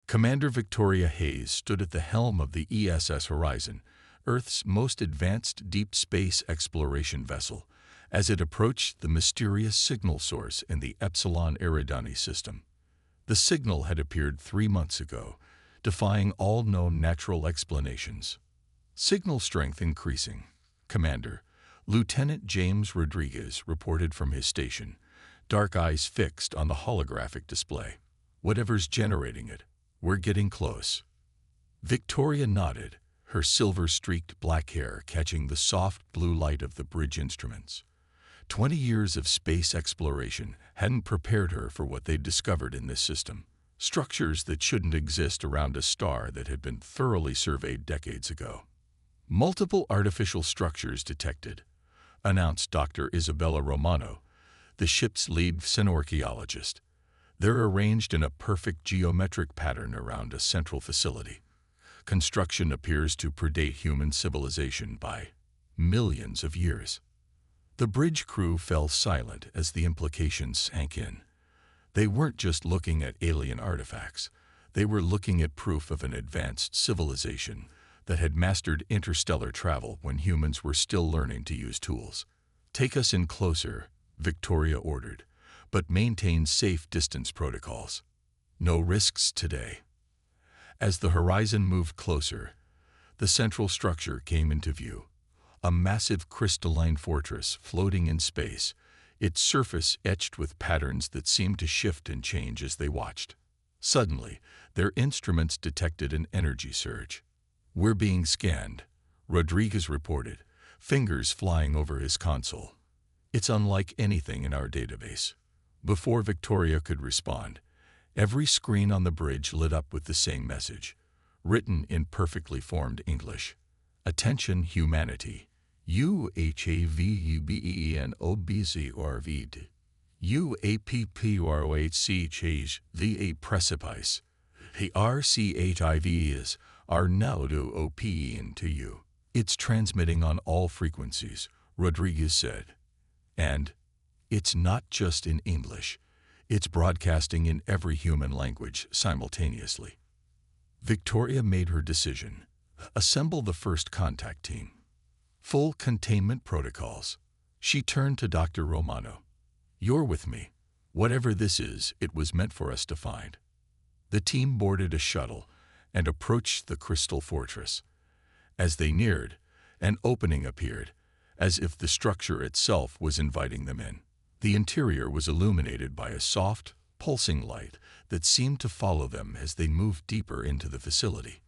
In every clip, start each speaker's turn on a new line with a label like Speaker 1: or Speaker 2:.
Speaker 1: Commander Victoria Hayes stood at the helm of the ESS Horizon, Earth's most advanced deep space exploration vessel, as it approached the mysterious signal source in the Epsilon Eridani system. The signal had appeared 3 months ago, defying all known natural explanations. Signal strength increasing, Commander. Lieutenant James Rodriguez reported from his station, dark eyes fixed on the holographic display. Whatever's generating it, we're getting close. Victoria nodded, her silver-streaked black hair catching the soft blue light of the bridge instruments. 20 years of space exploration hadn't prepared her for what they'd discovered in this system. Structures that shouldn't exist around a star that had been thoroughly surveyed decades ago. Multiple artificial structures detected, announced Dr. Isabella Romano, the ship's lead xenorchaeologist. They're arranged in a perfect geometric pattern around a central facility. Construction appears to predate human civilization by millions of years. The bridge crew fell silent as the implications sank in. They weren't just looking at alien artifacts. They were looking at proof of an advanced civilization that had mastered interstellar travel when humans were still learning to use tools. "Take us in closer," Victoria ordered, "but maintain safe distance protocols. No risks today." As the horizon moved closer, the central structure came into view. A massive crystalline fortress floating in space, its surface etched with patterns that seemed to shift and change as they watched. Suddenly, their instruments detected an energy surge. "We're being scanned," Rodriguez reported, fingers flying over his console. "It's unlike anything in our database." Before Victoria could respond, every screen on the bridge lit up with the same message, written in perfectly formed English. "Attention humanity. UHAVUBENOBZORVD. UAPPROHCH the precipice. The RCHIVs are now to OPEN to you." "It's transmitting on all frequencies," Rodriguez said. "And it's not just in English. It's broadcasting in every human language simultaneously." Victoria made her decision. Assemble the first contact team. Full containment protocols. She turned to Dr. Romano. "You're with me. Whatever this is, it was meant for us to find." The team boarded a shuttle and approached the crystal fortress. As they neared, an opening appeared, as if the structure itself was inviting them in. The interior was illuminated by a soft, pulsing light that seemed to follow them as they moved deeper into the facility.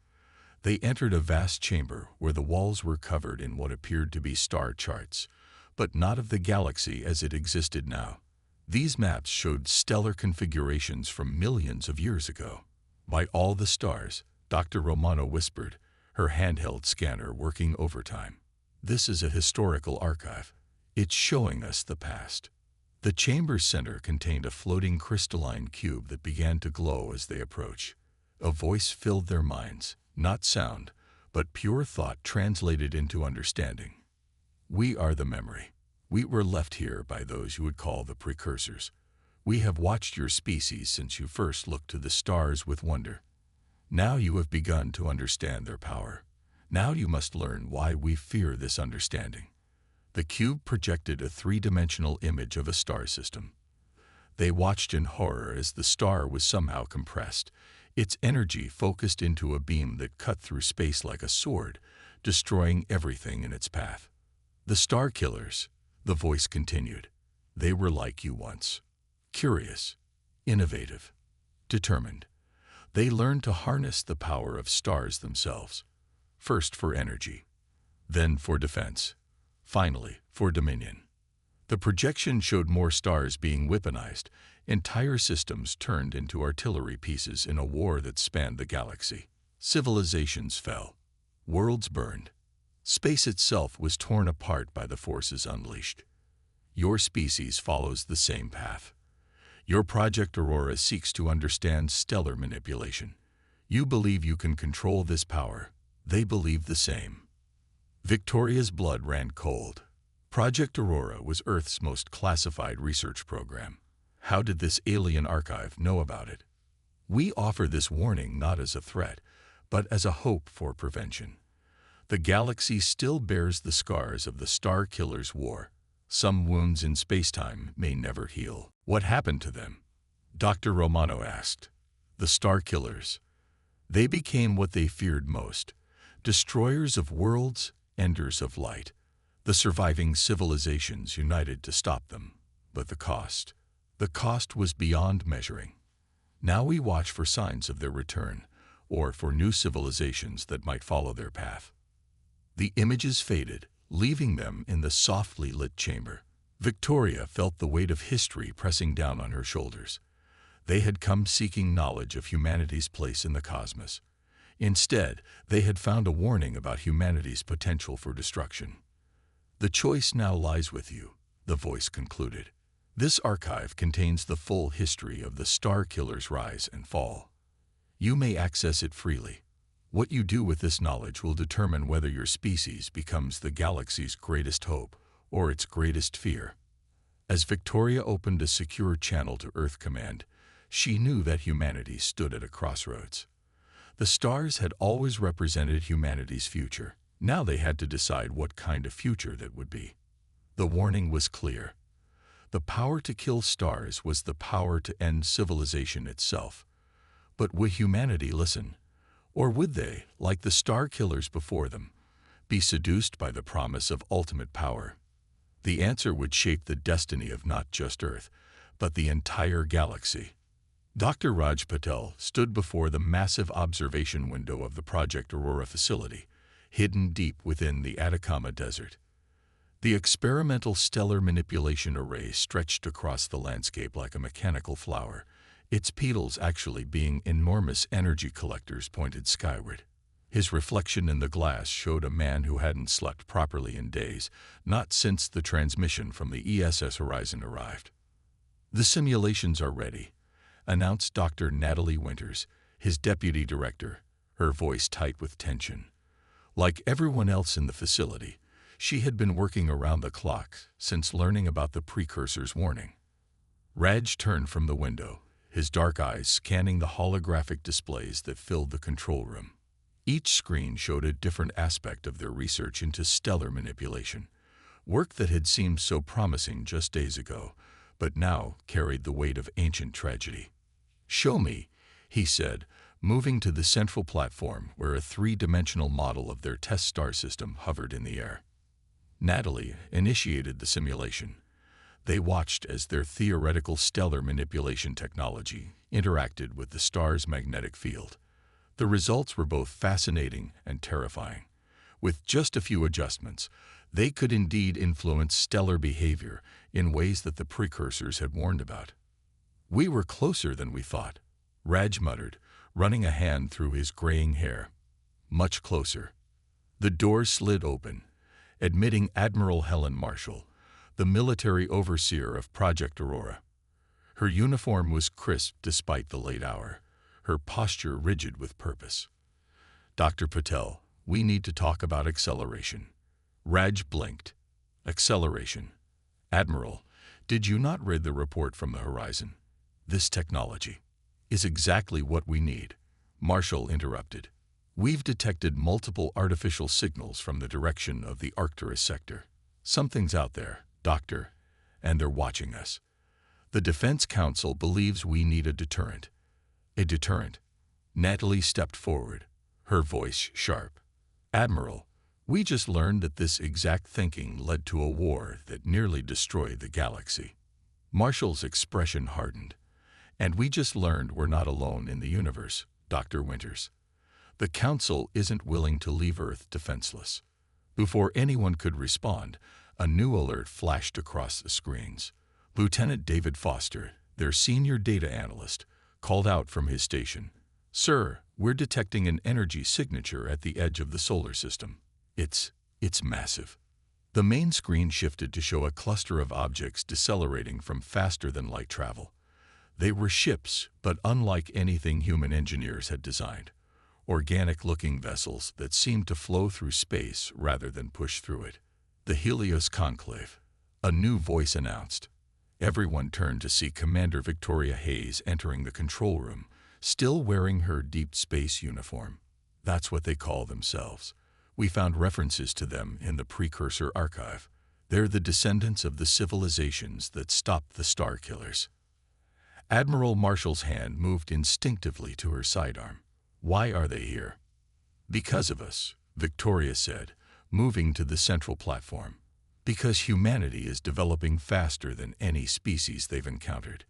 Speaker 1: They entered a vast chamber where the walls were covered in what appeared to be star charts, but not of the galaxy as it existed now. These maps showed stellar configurations from millions of years ago. "By all the stars," Dr. Romano whispered, her handheld scanner working overtime. "This is a historical archive. It's showing us the past." The chamber's center contained a floating crystalline cube that began to glow as they approached. A voice filled their minds, not sound, but pure thought translated into understanding. "We are the memory. We were left here by those you would call the Precursors. We have watched your species since you first looked to the stars with wonder. Now you have begun to understand their power. Now you must learn why we fear this understanding." The cube projected a three-dimensional image of a star system. They watched in horror as the star was somehow compressed, its energy focused into a beam that cut through space like a sword, destroying everything in its path. "The Star Killers," the voice continued. "They were like you once. Curious, innovative, determined. They learned to harness the power of stars themselves, first for energy, then for defense, finally for dominion." The projection showed more stars being weaponized, entire systems turned into artillery pieces in a war that spanned the galaxy. Civilizations fell, worlds burned. Space itself was torn apart by the forces unleashed. Your species follows the same path. Your Project Aurora seeks to understand stellar manipulation. You believe you can control this power. They believe the same. Victoria's blood ran cold. Project Aurora was Earth's most classified research program. How did this alien archive know about it? We offer this warning not as a threat, but as a hope for prevention. The galaxy still bears the scars of the Star Killers' war. Some wounds in spacetime may never heal. What happened to them? Dr. Romano asked. The Star Killers. They became what they feared most, destroyers of worlds, enders of light. The surviving civilizations united to stop them. But the cost was beyond measuring. Now we watch for signs of their return, or for new civilizations that might follow their path. The images faded, leaving them in the softly lit chamber. Victoria felt the weight of history pressing down on her shoulders. They had come seeking knowledge of humanity's place in the cosmos. Instead, they had found a warning about humanity's potential for destruction. The choice now lies with you, the voice concluded. This archive contains the full history of the Star Killers' rise and fall. You may access it freely. What you do with this knowledge will determine whether your species becomes the galaxy's greatest hope or its greatest fear. As Victoria opened a secure channel to Earth Command, she knew that humanity stood at a crossroads. The stars had always represented humanity's future. Now they had to decide what kind of future that would be. The warning was clear. The power to kill stars was the power to end civilization itself. But would humanity listen? Or would they, like the Star Killers before them, be seduced by the promise of ultimate power? The answer would shape the destiny of not just Earth, but the entire galaxy. Dr. Raj Patel stood before the massive observation window of the Project Aurora facility, hidden deep within the Atacama Desert. The experimental stellar manipulation array stretched across the landscape like a mechanical flower, its petals actually being enormous energy collectors pointed skyward. His reflection in the glass showed a man who hadn't slept properly in days, not since the transmission from the ESS Horizon arrived. "The simulations are ready," announced Dr. Natalie Winters, his deputy director, her voice tight with tension. Like everyone else in the facility, she had been working around the clock since learning about the Precursors' warning. Raj turned from the window, his dark eyes scanning the holographic displays that filled the control room. Each screen showed a different aspect of their research into stellar manipulation, work that had seemed so promising just days ago, but now carried the weight of ancient tragedy. "Show me," he said, moving to the central platform where a three-dimensional model of their test star system hovered in the air. Natalie initiated the simulation. They watched as their theoretical stellar manipulation technology interacted with the star's magnetic field. The results were both fascinating and terrifying. With just a few adjustments, they could indeed influence stellar behavior in ways that the Precursors had warned about. "We were closer than we thought," Raj muttered, running a hand through his graying hair. "Much closer." The door slid open, admitting Admiral Helen Marshall, the military overseer of Project Aurora. Her uniform was crisp despite the late hour, her posture rigid with purpose. "Dr. Patel, we need to talk about acceleration." Raj blinked. "Acceleration? Admiral, did you not read the report from the horizon? This technology is exactly what we need," Marshall interrupted. "We've detected multiple artificial signals from the direction of the Arcturus sector. Something's out there, Doctor, and they're watching us. The Defense Council believes we need a deterrent." "A deterrent?" Natalie stepped forward, her voice sharp. "Admiral, we just learned that this exact thinking led to a war that nearly destroyed the galaxy." Marshall's expression hardened. "And we just learned we're not alone in the universe, Dr. Winters. The Council isn't willing to leave Earth defenseless." Before anyone could respond, a new alert flashed across the screens. Lieutenant David Foster, their senior data analyst, called out from his station. "Sir, we're detecting an energy signature at the edge of the solar system. It's massive." The main screen shifted to show a cluster of objects decelerating from faster-than-light travel. They were ships, but unlike anything human engineers had designed. Organic-looking vessels that seemed to flow through space rather than push through it. "The Helios Conclave," a new voice announced. Everyone turned to see Commander Victoria Hayes entering the control room, still wearing her deep space uniform. That's what they call themselves. We found references to them in the Precursor archive. They're the descendants of the civilizations that stopped the Star Killers. Admiral Marshall's hand moved instinctively to her sidearm. Why are they here? Because of us, Victoria said, moving to the central platform. Because humanity is developing faster than any species they've encountered.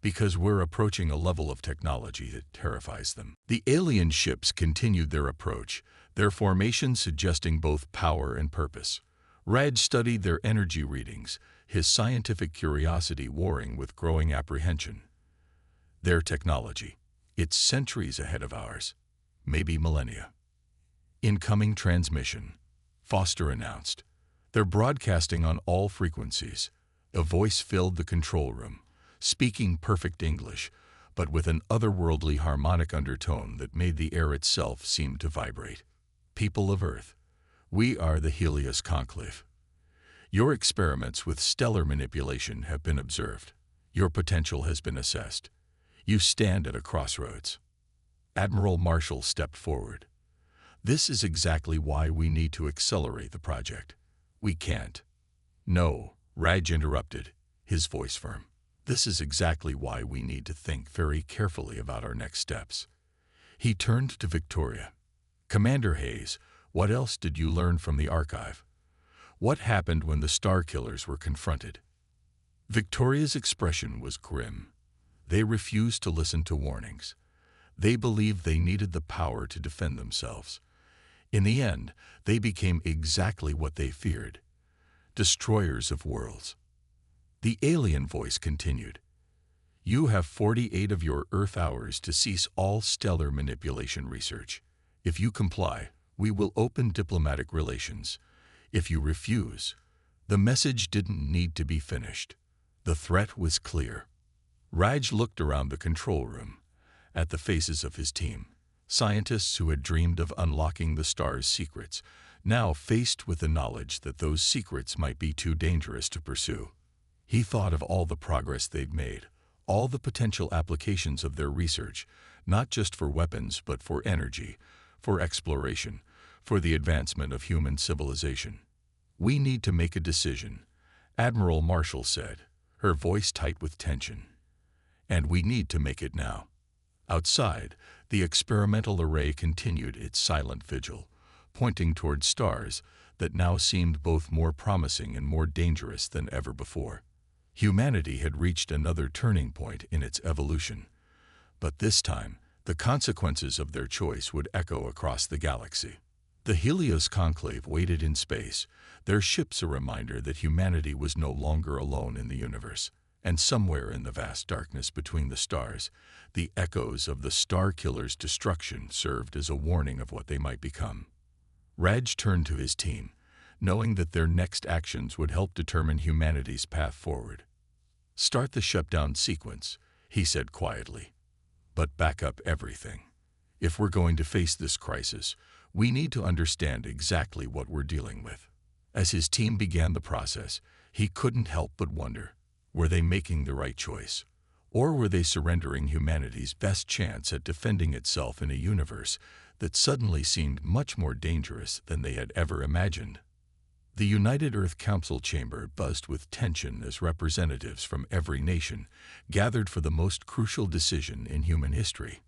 Speaker 1: Because we're approaching a level of technology that terrifies them. The alien ships continued their approach, their formation suggesting both power and purpose. Raj studied their energy readings, his scientific curiosity warring with growing apprehension. Their technology. It's centuries ahead of ours. Maybe millennia. Incoming transmission, Foster announced. They're broadcasting on all frequencies. A voice filled the control room, speaking perfect English, but with an otherworldly harmonic undertone that made the air itself seem to vibrate. People of Earth, we are the Helios Conclave. Your experiments with stellar manipulation have been observed. Your potential has been assessed. You stand at a crossroads. Admiral Marshall stepped forward. This is exactly why we need to accelerate the project. We can't. No, Raj interrupted, his voice firm. This is exactly why we need to think very carefully about our next steps. He turned to Victoria. Commander Hayes, what else did you learn from the archive? What happened when the Star Killers were confronted? Victoria's expression was grim. They refused to listen to warnings. They believed they needed the power to defend themselves. In the end, they became exactly what they feared, destroyers of worlds. The alien voice continued. You have 48 of your Earth hours to cease all stellar manipulation research. If you comply, we will open diplomatic relations. If you refuse, the message didn't need to be finished. The threat was clear. Raj looked around the control room, at the faces of his team. Scientists who had dreamed of unlocking the star's secrets, now faced with the knowledge that those secrets might be too dangerous to pursue. He thought of all the progress they'd made, all the potential applications of their research, not just for weapons but for energy, for exploration, for the advancement of human civilization. We need to make a decision, Admiral Marshall said, her voice tight with tension. And we need to make it now. Outside, the experimental array continued its silent vigil, pointing toward stars that now seemed both more promising and more dangerous than ever before. Humanity had reached another turning point in its evolution. But this time, the consequences of their choice would echo across the galaxy. The Helios Conclave waited in space, their ships a reminder that humanity was no longer alone in the universe. And somewhere in the vast darkness between the stars, the echoes of the Star Killers' destruction served as a warning of what they might become. Raj turned to his team, knowing that their next actions would help determine humanity's path forward. Start the shutdown sequence, he said quietly. But back up everything. If we're going to face this crisis, we need to understand exactly what we're dealing with. As his team began the process, he couldn't help but wonder. Were they making the right choice? Or were they surrendering humanity's best chance at defending itself in a universe that suddenly seemed much more dangerous than they had ever imagined? The United Earth Council chamber buzzed with tension as representatives from every nation gathered for the most crucial decision in human history.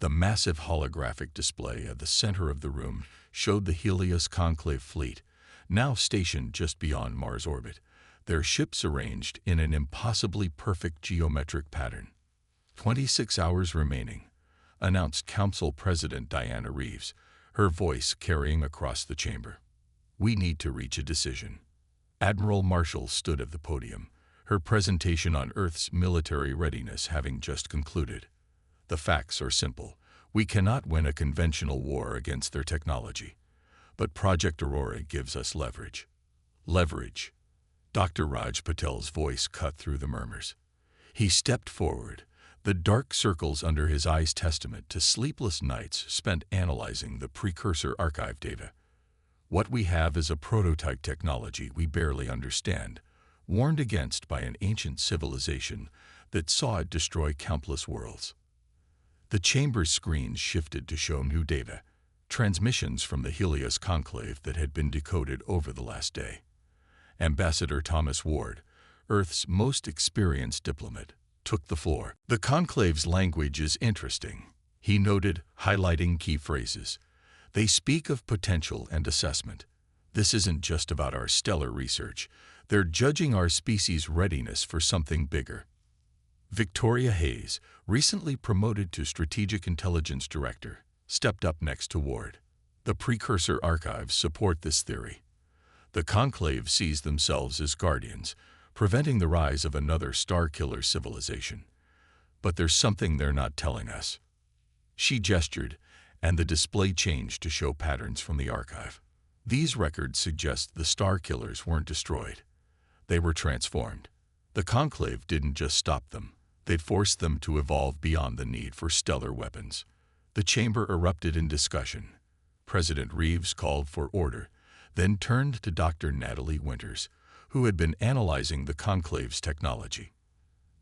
Speaker 1: The massive holographic display at the center of the room showed the Helios Conclave fleet, now stationed just beyond Mars' orbit, their ships arranged in an impossibly perfect geometric pattern. 26 hours remaining, announced Council President Diana Reeves, her voice carrying across the chamber. We need to reach a decision. Admiral Marshall stood at the podium, her presentation on Earth's military readiness having just concluded. The facts are simple. We cannot win a conventional war against their technology. But Project Aurora gives us leverage. Leverage. Dr. Raj Patel's voice cut through the murmurs. He stepped forward, the dark circles under his eyes testament to sleepless nights spent analyzing the Precursor archive data. What we have is a prototype technology we barely understand, warned against by an ancient civilization that saw it destroy countless worlds. The chamber's screens shifted to show new data, transmissions from the Helios conclave that had been decoded over the last day. Ambassador Thomas Ward, Earth's most experienced diplomat, took the floor. The conclave's language is interesting, he noted, highlighting key phrases. They speak of potential and assessment. This isn't just about our stellar research. They're judging our species' readiness for something bigger. Victoria Hayes, recently promoted to Strategic Intelligence Director, stepped up next to Ward. The Precursor archives support this theory. The conclave sees themselves as guardians, preventing the rise of another star-killer civilization. But there's something they're not telling us. She gestured, and the display changed to show patterns from the archive. These records suggest the star-killers weren't destroyed. They were transformed. The conclave didn't just stop them. They'd forced them to evolve beyond the need for stellar weapons. The chamber erupted in discussion. President Reeves called for order, then turned to Dr. Natalie Winters, who had been analyzing the conclave's technology.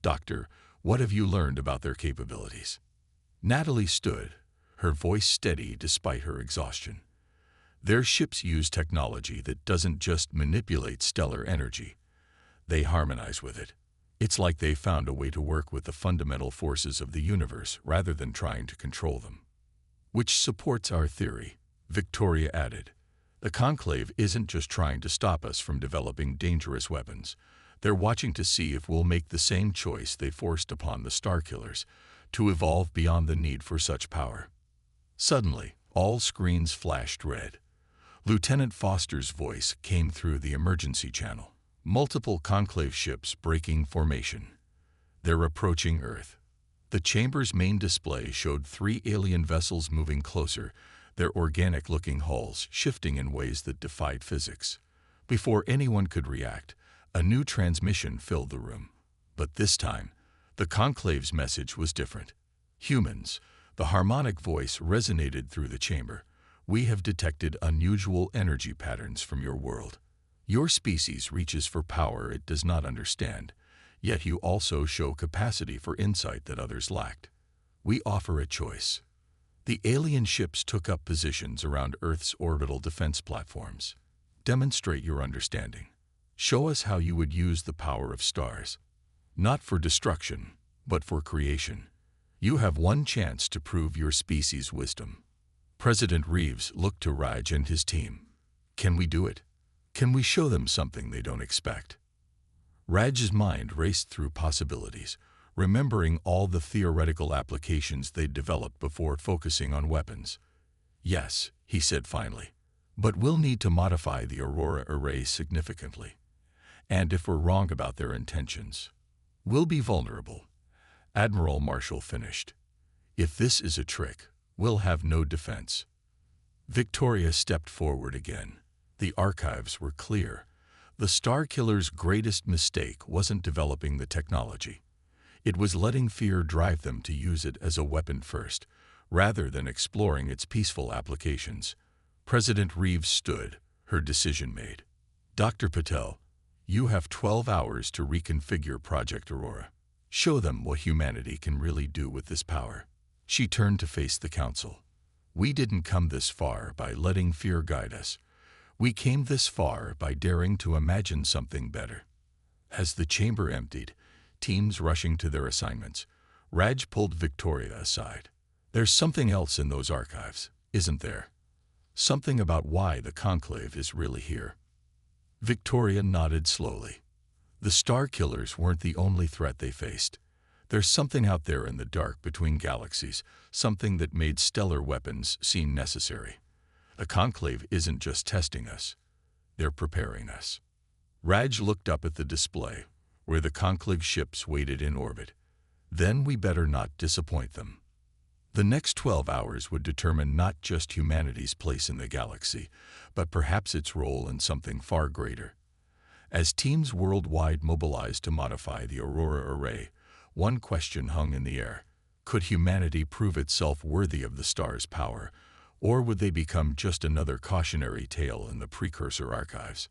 Speaker 1: "Doctor, what have you learned about their capabilities?" Natalie stood, her voice steady despite her exhaustion. "Their ships use technology that doesn't just manipulate stellar energy. They harmonize with it. It's like they found a way to work with the fundamental forces of the universe rather than trying to control them." "Which supports our theory," Victoria added. "The conclave isn't just trying to stop us from developing dangerous weapons. They're watching to see if we'll make the same choice they forced upon the Starkillers, to evolve beyond the need for such power." Suddenly, all screens flashed red. Lieutenant Foster's voice came through the emergency channel. "Multiple conclave ships breaking formation. They're approaching Earth." The chamber's main display showed 3 alien vessels moving closer, their organic-looking hulls shifting in ways that defied physics. Before anyone could react, a new transmission filled the room. But this time, the conclave's message was different. "Humans," the harmonic voice resonated through the chamber, "we have detected unusual energy patterns from your world. Your species reaches for power it does not understand, yet you also show capacity for insight that others lacked. We offer a choice." The alien ships took up positions around Earth's orbital defense platforms. "Demonstrate your understanding. Show us how you would use the power of stars. Not for destruction, but for creation. You have one chance to prove your species' wisdom." President Reeves looked to Raj and his team. "Can we do it? Can we show them something they don't expect?" Raj's mind raced through possibilities, remembering all the theoretical applications they'd developed before focusing on weapons. "Yes," he said finally, "but we'll need to modify the Aurora array significantly. And if we're wrong about their intentions, we'll be vulnerable." Admiral Marshall finished. "If this is a trick, we'll have no defense." Victoria stepped forward again. The archives were clear. The Starkiller's greatest mistake wasn't developing the technology. It was letting fear drive them to use it as a weapon first, rather than exploring its peaceful applications. President Reeves stood, her decision made. "Dr. Patel, you have 12 hours to reconfigure Project Aurora. Show them what humanity can really do with this power." She turned to face the council. "We didn't come this far by letting fear guide us. We came this far by daring to imagine something better." As the chamber emptied, teams rushing to their assignments, Raj pulled Victoria aside. "There's something else in those archives, isn't there? Something about why the conclave is really here." Victoria nodded slowly. The Starkillers weren't the only threat they faced. There's something out there in the dark between galaxies, something that made stellar weapons seem necessary. The conclave isn't just testing us, they're preparing us. Raj looked up at the display, where the conclave ships waited in orbit. "Then we better not disappoint them." The next 12 hours would determine not just humanity's place in the galaxy, but perhaps its role in something far greater. As teams worldwide mobilized to modify the Aurora array, one question hung in the air. Could humanity prove itself worthy of the star's power, or would they become just another cautionary tale in the Precursor archives?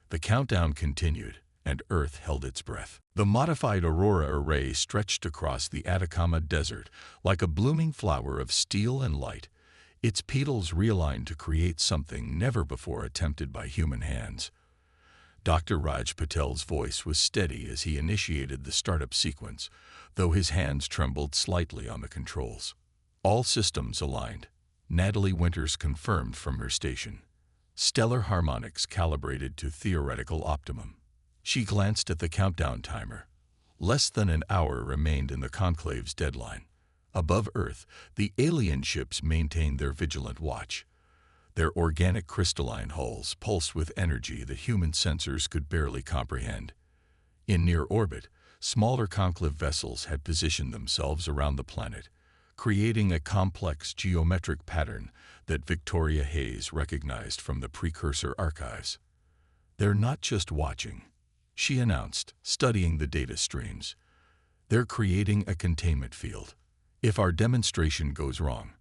Speaker 1: The countdown continued, and Earth held its breath. The modified Aurora array stretched across the Atacama Desert like a blooming flower of steel and light, its petals realigned to create something never before attempted by human hands. Dr. Raj Patel's voice was steady as he initiated the startup sequence, though his hands trembled slightly on the controls. All systems aligned. Natalie Winters confirmed from her station. Stellar harmonics calibrated to theoretical optimum. She glanced at the countdown timer. Less than an hour remained in the conclave's deadline. Above Earth, the alien ships maintained their vigilant watch. Their organic crystalline hulls pulsed with energy that human sensors could barely comprehend. In near orbit, smaller conclave vessels had positioned themselves around the planet, creating a complex geometric pattern that Victoria Hayes recognized from the Precursor archives. "They're not just watching," she announced, studying the data streams. "They're creating a containment field. If our demonstration goes wrong,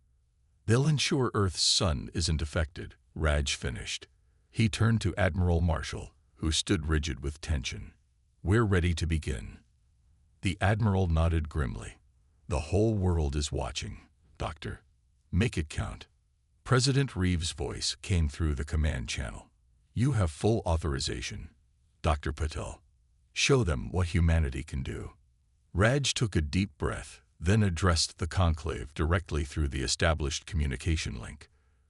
Speaker 1: they'll ensure Earth's sun isn't affected," Raj finished. He turned to Admiral Marshall, who stood rigid with tension. "We're ready to begin." The Admiral nodded grimly. "The whole world is watching, Doctor. Make it count." President Reeves' voice came through the command channel. "You have full authorization, Dr. Patel. Show them what humanity can do." Raj took a deep breath, then addressed the conclave directly through the established communication link.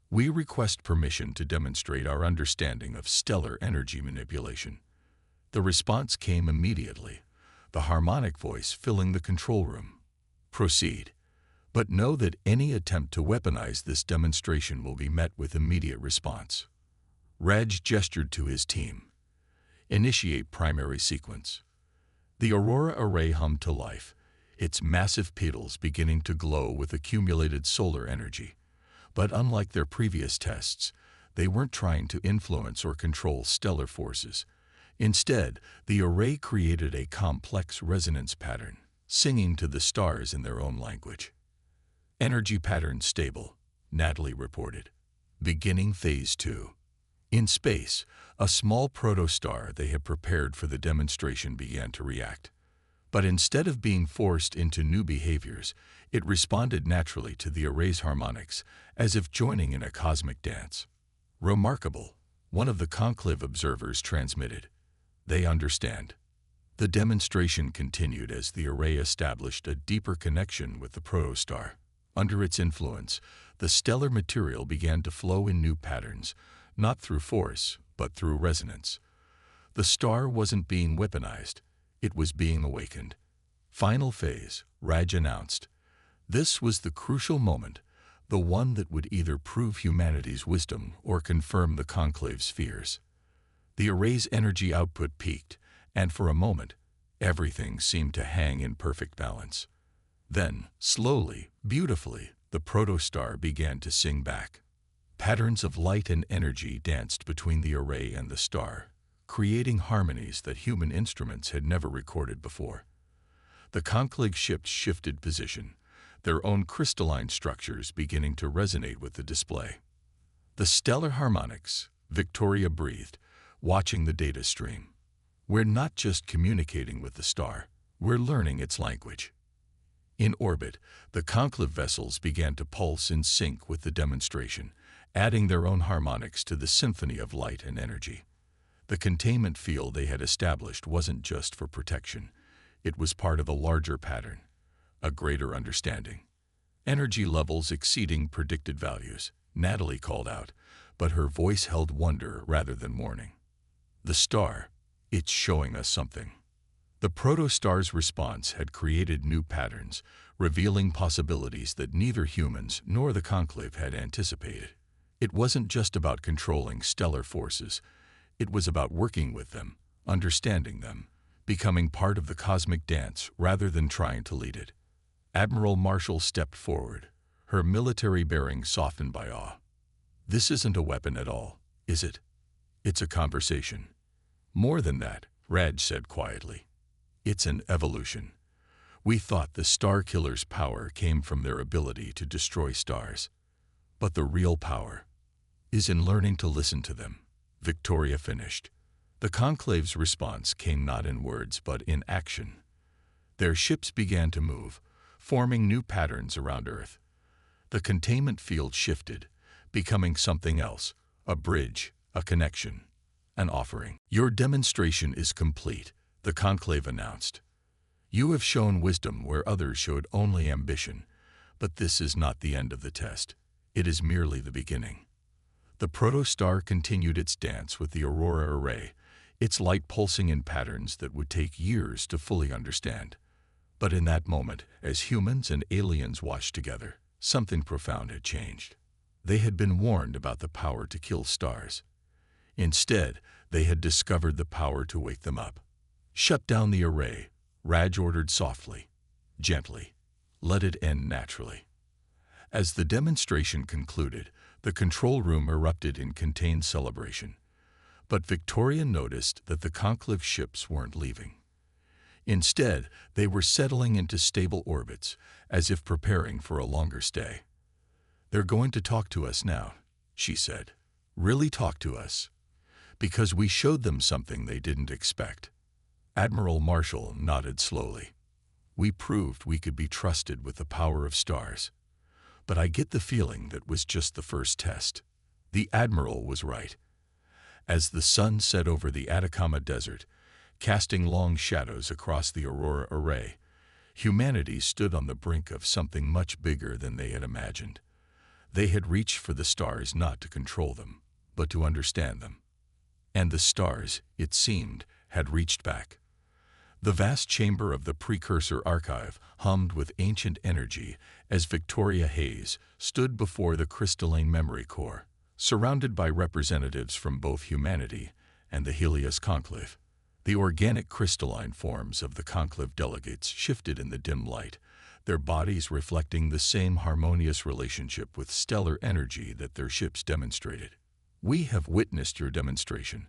Speaker 1: "We request permission to demonstrate our understanding of stellar energy manipulation." The response came immediately, the harmonic voice filling the control room. "Proceed. But know that any attempt to weaponize this demonstration will be met with immediate response." Raj gestured to his team. "Initiate primary sequence." The Aurora array hummed to life, its massive petals beginning to glow with accumulated solar energy. But unlike their previous tests, they weren't trying to influence or control stellar forces. Instead, the array created a complex resonance pattern, singing to the stars in their own language. "Energy pattern stable," Natalie reported. "Beginning Phase 2. In space, a small protostar they had prepared for the demonstration began to react. But instead of being forced into new behaviors, it responded naturally to the array's harmonics, as if joining in a cosmic dance. "Remarkable," one of the conclave observers transmitted. "They understand." The demonstration continued as the array established a deeper connection with the protostar. Under its influence, the stellar material began to flow in new patterns, not through force, but through resonance. The star wasn't being weaponized. It was being awakened. "Final phase," Raj announced. This was the crucial moment, the one that would either prove humanity's wisdom or confirm the conclave's fears. The array's energy output peaked, and for a moment, everything seemed to hang in perfect balance. Then, slowly, beautifully, the protostar began to sing back. Patterns of light and energy danced between the array and the star, creating harmonies that human instruments had never recorded before. The conclave ships shifted position, their own crystalline structures beginning to resonate with the display. "The stellar harmonics," Victoria breathed, watching the data stream. "We're not just communicating with the star, we're learning its language." In orbit, the conclave vessels began to pulse in sync with the demonstration, adding their own harmonics to the symphony of light and energy. The containment field they had established wasn't just for protection. It was part of a larger pattern, a greater understanding. "Energy levels exceeding predicted values," Natalie called out, but her voice held wonder rather than warning. "The star, it's showing us something." The protostar's response had created new patterns, revealing possibilities that neither humans nor the conclave had anticipated. It wasn't just about controlling stellar forces. It was about working with them, understanding them, becoming part of the cosmic dance rather than trying to lead it. Admiral Marshall stepped forward, her military bearing softened by awe. "This isn't a weapon at all, is it? It's a conversation." "More than that," Raj said quietly. "It's an evolution. We thought the Star Killer's power came from their ability to destroy stars. But the real power is in learning to listen to them," Victoria finished. The Conclave's response came not in words but in action. Their ships began to move, forming new patterns around Earth. The containment field shifted, becoming something else, a bridge, a connection, an offering. "Your demonstration is complete," the Conclave announced. "You have shown wisdom where others showed only ambition, but this is not the end of the test. It is merely the beginning." The protostar continued its dance with the aurora array, its light pulsing in patterns that would take years to fully understand. But in that moment, as humans and aliens watched together, something profound had changed. They had been warned about the power to kill stars. Instead, they had discovered the power to wake them up. "Shut down the array," Raj ordered softly, gently. "Let it end naturally." As the demonstration concluded, the control room erupted in contained celebration. But Victoria noticed that the Conclave ships weren't leaving. Instead, they were settling into stable orbits, as if preparing for a longer stay. "They're going to talk to us now," she said. "Really talk to us. Because we showed them something they didn't expect." Admiral Marshall nodded slowly. "We proved we could be trusted with the power of stars. But I get the feeling that was just the first test." The Admiral was right. As the sun set over the Atacama Desert, casting long shadows across the aurora array, humanity stood on the brink of something much bigger than they had imagined. They had reached for the stars not to control them, but to understand them. And the stars, it seemed, had reached back. The vast chamber of the Precursor archive hummed with ancient energy as Victoria Hayes stood before the crystalline memory core, surrounded by representatives from both humanity and the Helios Conclave. The organic crystalline forms of the Conclave delegates shifted in the dim light, their bodies reflecting the same harmonious relationship with stellar energy that their ships demonstrated. "We have witnessed your demonstration,"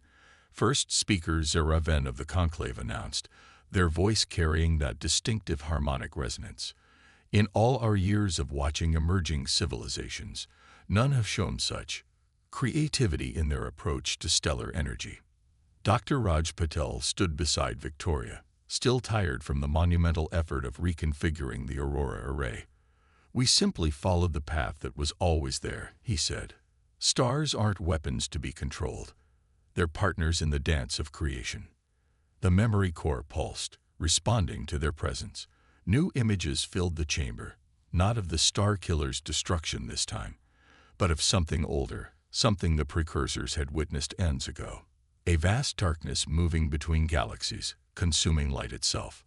Speaker 1: First Speaker Zeraven of the Conclave announced, their voice carrying that distinctive harmonic resonance. "In all our years of watching emerging civilizations, none have shown such creativity in their approach to stellar energy." Dr. Raj Patel stood beside Victoria, still tired from the monumental effort of reconfiguring the aurora array. "We simply followed the path that was always there," he said. "Stars aren't weapons to be controlled. They're partners in the dance of creation." The memory core pulsed, responding to their presence. New images filled the chamber, not of the Star Killer's destruction this time, but of something older, something the Precursors had witnessed eons ago. A vast darkness moving between galaxies, consuming light itself.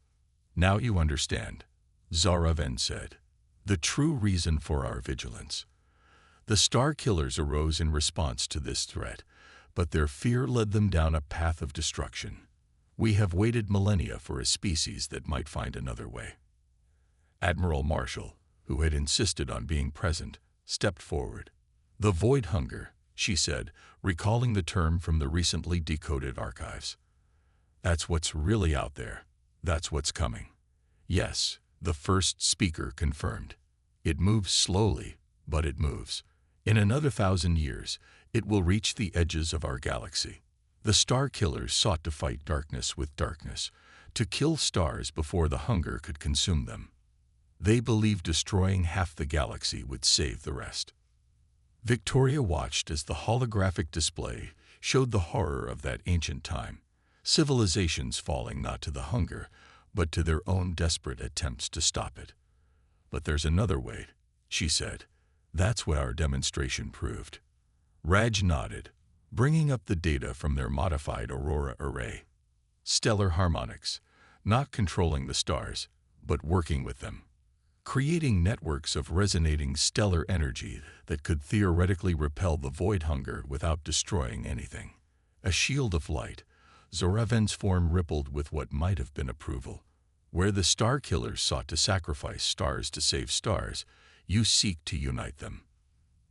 Speaker 1: "Now you understand," Zeraven said. "The true reason for our vigilance. The Star Killers arose in response to this threat, but their fear led them down a path of destruction. We have waited millennia for a species that might find another way." Admiral Marshall, who had insisted on being present, stepped forward. "The void hunger," she said, recalling the term from the recently decoded archives. "That's what's really out there. That's what's coming." "Yes," the first speaker confirmed. "It moves slowly, but it moves. In another 1,000 years, it will reach the edges of our galaxy." The Star Killers sought to fight darkness with darkness, to kill stars before the hunger could consume them. They believed destroying half the galaxy would save the rest. Victoria watched as the holographic display showed the horror of that ancient time, civilizations falling not to the hunger, but to their own desperate attempts to stop it. "But there's another way," she said. "That's what our demonstration proved." Raj nodded, bringing up the data from their modified aurora array. Stellar harmonics, not controlling the stars, but working with them. Creating networks of resonating stellar energy that could theoretically repel the void hunger without destroying anything. A shield of light, Zeraven's form rippled with what might have been approval. Where the Star Killers sought to sacrifice stars to save stars, you seek to unite them.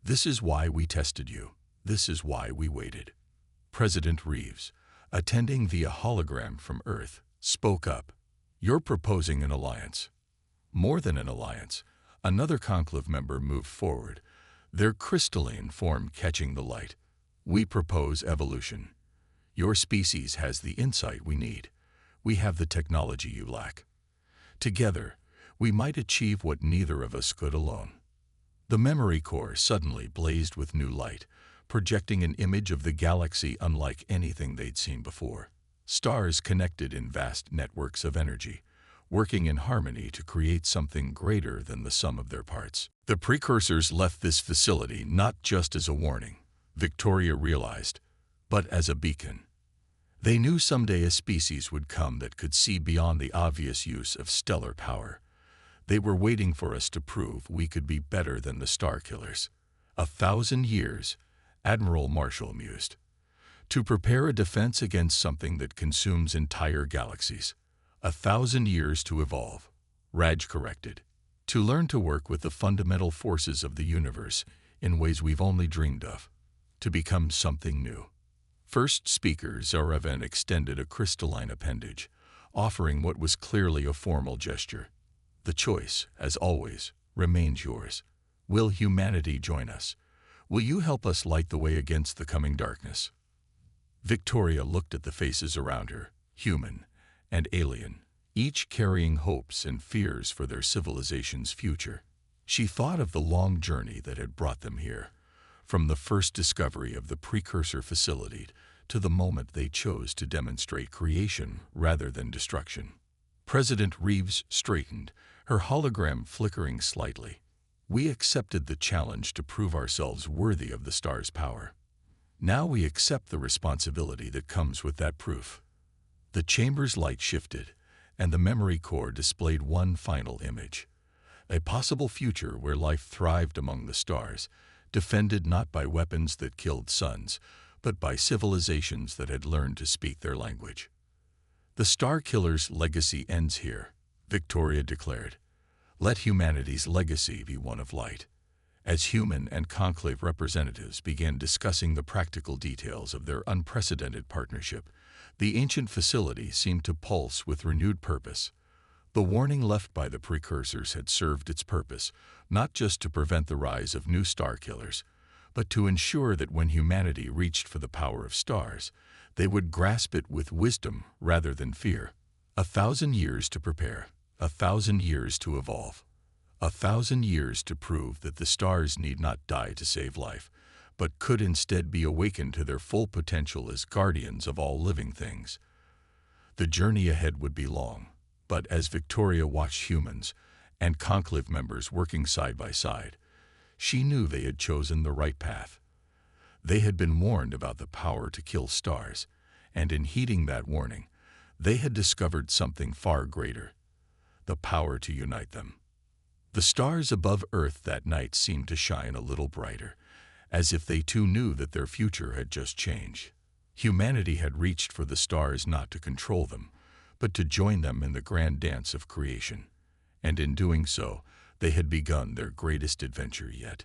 Speaker 1: This is why we tested you. This is why we waited. President Reeves, attending via hologram from Earth, spoke up. "You're proposing an alliance." More than an alliance, another Conclave member moved forward, their crystalline form catching the light. "We propose evolution. Your species has the insight we need. We have the technology you lack. Together, we might achieve what neither of us could alone." The memory core suddenly blazed with new light, projecting an image of the galaxy unlike anything they'd seen before. Stars connected in vast networks of energy, working in harmony to create something greater than the sum of their parts. The Precursors left this facility not just as a warning, Victoria realized, but as a beacon. They knew someday a species would come that could see beyond the obvious use of stellar power. They were waiting for us to prove we could be better than the Star Killers. 1,000 years, Admiral Marshall mused. To prepare a defense against something that consumes entire galaxies. 1,000 years to evolve, Raj corrected. To learn to work with the fundamental forces of the universe in ways we've only dreamed of. To become something new. First speaker Zaravan extended a crystalline appendage, offering what was clearly a formal gesture. The choice, as always, remains yours. Will humanity join us? Will you help us light the way against the coming darkness? Victoria looked at the faces around her, human and alien, each carrying hopes and fears for their civilization's future. She thought of the long journey that had brought them here, from the first discovery of the Precursor facility to the moment they chose to demonstrate creation rather than destruction. President Reeves straightened, her hologram flickering slightly. We accepted the challenge to prove ourselves worthy of the star's power. Now we accept the responsibility that comes with that proof. The chamber's light shifted, and the memory core displayed one final image. A possible future where life thrived among the stars, defended not by weapons that killed suns, but by civilizations that had learned to speak their language. The Star Killer's legacy ends here, Victoria declared. Let humanity's legacy be one of light. As human and conclave representatives began discussing the practical details of their unprecedented partnership, the ancient facility seemed to pulse with renewed purpose. The warning left by the Precursors had served its purpose, not just to prevent the rise of new star killers, but to ensure that when humanity reached for the power of stars, they would grasp it with wisdom rather than fear. 1,000 years to prepare, 1,000 years to evolve, 1,000 years to prove that the stars need not die to save life, but could instead be awakened to their full potential as guardians of all living things. The journey ahead would be long, but as Victoria watched humans and conclave members working side by side, she knew they had chosen the right path. They had been warned about the power to kill stars, and in heeding that warning, they had discovered something far greater, the power to unite them. The stars above Earth that night seemed to shine a little brighter, as if they too knew that their future had just changed. Humanity had reached for the stars not to control them, but to join them in the grand dance of creation, and in doing so, they had begun their greatest adventure yet.